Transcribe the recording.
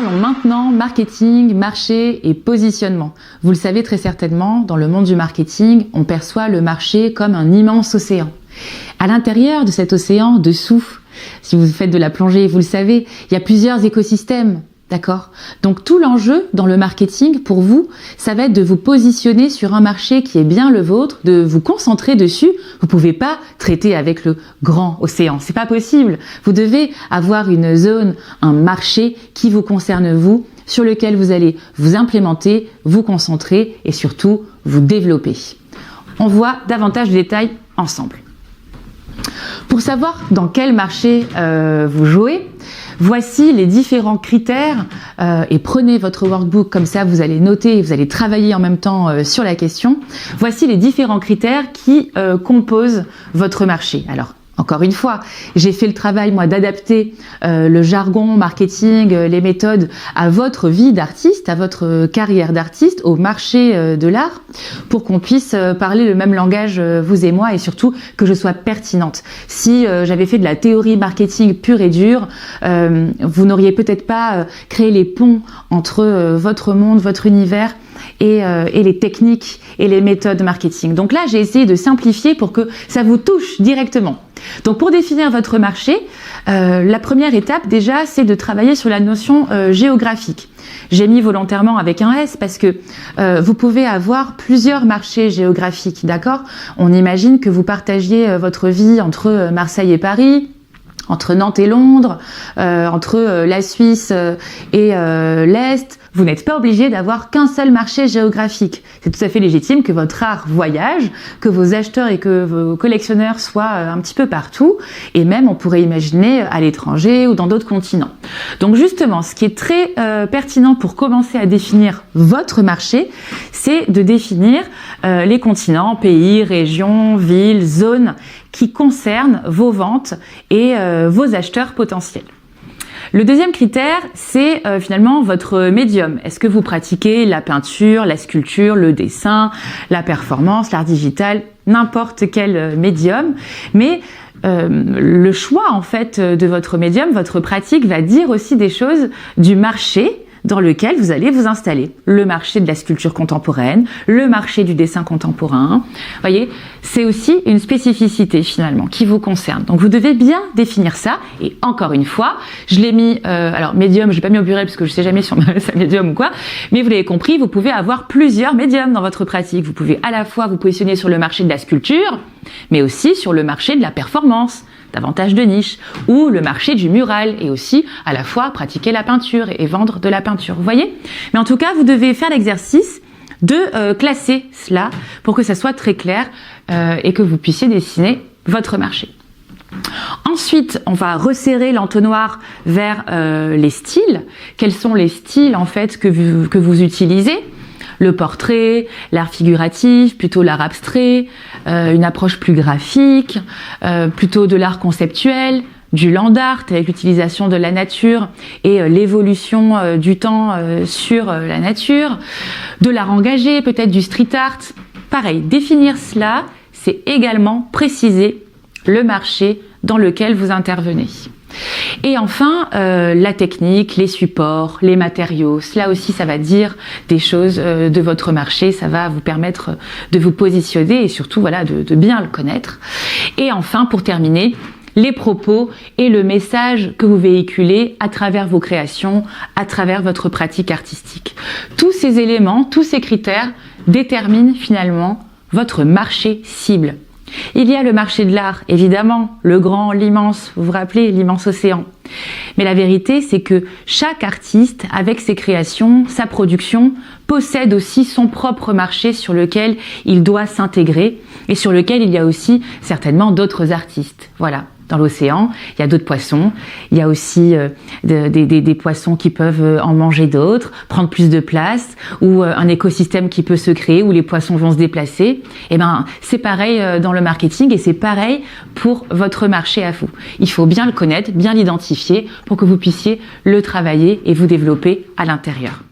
Parlons maintenant marketing, marché et positionnement. Vous le savez très certainement, dans le monde du marketing, on perçoit le marché comme un immense océan. À l'intérieur de cet océan, dessous, si vous faites de la plongée, vous le savez, il y a plusieurs écosystèmes. D'accord? Donc tout l'enjeu dans le marketing pour vous, ça va être de vous positionner sur un marché qui est bien le vôtre, de vous concentrer dessus. Vous pouvez pas traiter avec le grand océan, c'est pas possible. Vous devez avoir une zone, un marché qui vous concerne vous, sur lequel vous allez vous implémenter, vous concentrer et surtout vous développer. On voit davantage de détails ensemble. Pour savoir dans quel marché vous jouez, voici les différents critères et prenez votre workbook, comme ça vous allez noter et vous allez travailler en même temps sur la question. Voici les différents critères qui composent votre marché. Alors, encore une fois, j'ai fait le travail, moi, d'adapter le jargon marketing, les méthodes à votre vie d'artiste, à votre carrière d'artiste, au marché de l'art, pour qu'on puisse parler le même langage, vous et moi, et surtout que je sois pertinente. Si j'avais fait de la théorie marketing pure et dure, vous n'auriez peut-être pas créé les ponts entre votre monde, votre univers, et les techniques et les méthodes marketing. Donc là, j'ai essayé de simplifier pour que ça vous touche directement. Donc pour définir votre marché, la première étape déjà, c'est de travailler sur la notion géographique. J'ai mis volontairement avec un S parce que vous pouvez avoir plusieurs marchés géographiques, d'accord? On imagine que vous partagiez votre vie entre Marseille et Paris, entre Nantes et Londres, entre la Suisse et l'Est. Vous n'êtes pas obligé d'avoir qu'un seul marché géographique. C'est tout à fait légitime que votre art voyage, que vos acheteurs et que vos collectionneurs soient un petit peu partout, et même on pourrait imaginer à l'étranger ou dans d'autres continents. Donc justement, ce qui est très pertinent pour commencer à définir votre marché, c'est de définir les continents, pays, régions, villes, zones qui concernent vos ventes et vos acheteurs potentiels. Le deuxième critère, c'est finalement votre médium. Est-ce que vous pratiquez la peinture, la sculpture, le dessin, la performance, l'art digital, n'importe quel médium, mais le choix en fait de votre médium, votre pratique va dire aussi des choses du marché dans lequel vous allez vous installer. Le marché de la sculpture contemporaine, le marché du dessin contemporain. Vous voyez, c'est aussi une spécificité finalement qui vous concerne. Donc vous devez bien définir ça. Et encore une fois, je l'ai mis, alors médium, je l'ai pas mis au pluriel parce que je sais jamais si on met ça médium ou quoi, mais vous l'avez compris, vous pouvez avoir plusieurs médiums dans votre pratique. Vous pouvez à la fois vous positionner sur le marché de la sculpture, mais aussi sur le marché de la performance, davantage de niche, ou le marché du mural, et aussi à la fois pratiquer la peinture et vendre de la peinture, vous voyez? Mais en tout cas, vous devez faire l'exercice de classer cela pour que ça soit très clair et que vous puissiez dessiner votre marché. Ensuite, on va resserrer l'entonnoir vers les styles. Quels sont les styles en fait que vous utilisez? Le portrait, l'art figuratif, plutôt l'art abstrait, une approche plus graphique, plutôt de l'art conceptuel, du land art avec l'utilisation de la nature et l'évolution du temps sur la nature, de l'art engagé, peut-être du street art. Pareil, définir cela, c'est également préciser le marché dans lequel vous intervenez. Et enfin, la technique, les supports, les matériaux, cela aussi ça va dire des choses de votre marché, ça va vous permettre de vous positionner et surtout voilà, de bien le connaître. Et enfin, pour terminer, les propos et le message que vous véhiculez à travers vos créations, à travers votre pratique artistique. Tous ces éléments, tous ces critères déterminent finalement votre marché cible. Il y a le marché de l'art, évidemment, le grand, l'immense, vous vous rappelez, l'immense océan. Mais la vérité, c'est que chaque artiste, avec ses créations, sa production, possède aussi son propre marché sur lequel il doit s'intégrer et sur lequel il y a aussi certainement d'autres artistes. Voilà. Dans l'océan, il y a d'autres poissons, il y a aussi des poissons qui peuvent en manger d'autres, prendre plus de place, ou un écosystème qui peut se créer où les poissons vont se déplacer. Et ben, c'est pareil dans le marketing et c'est pareil pour votre marché à vous. Il faut bien le connaître, bien l'identifier pour que vous puissiez le travailler et vous développer à l'intérieur.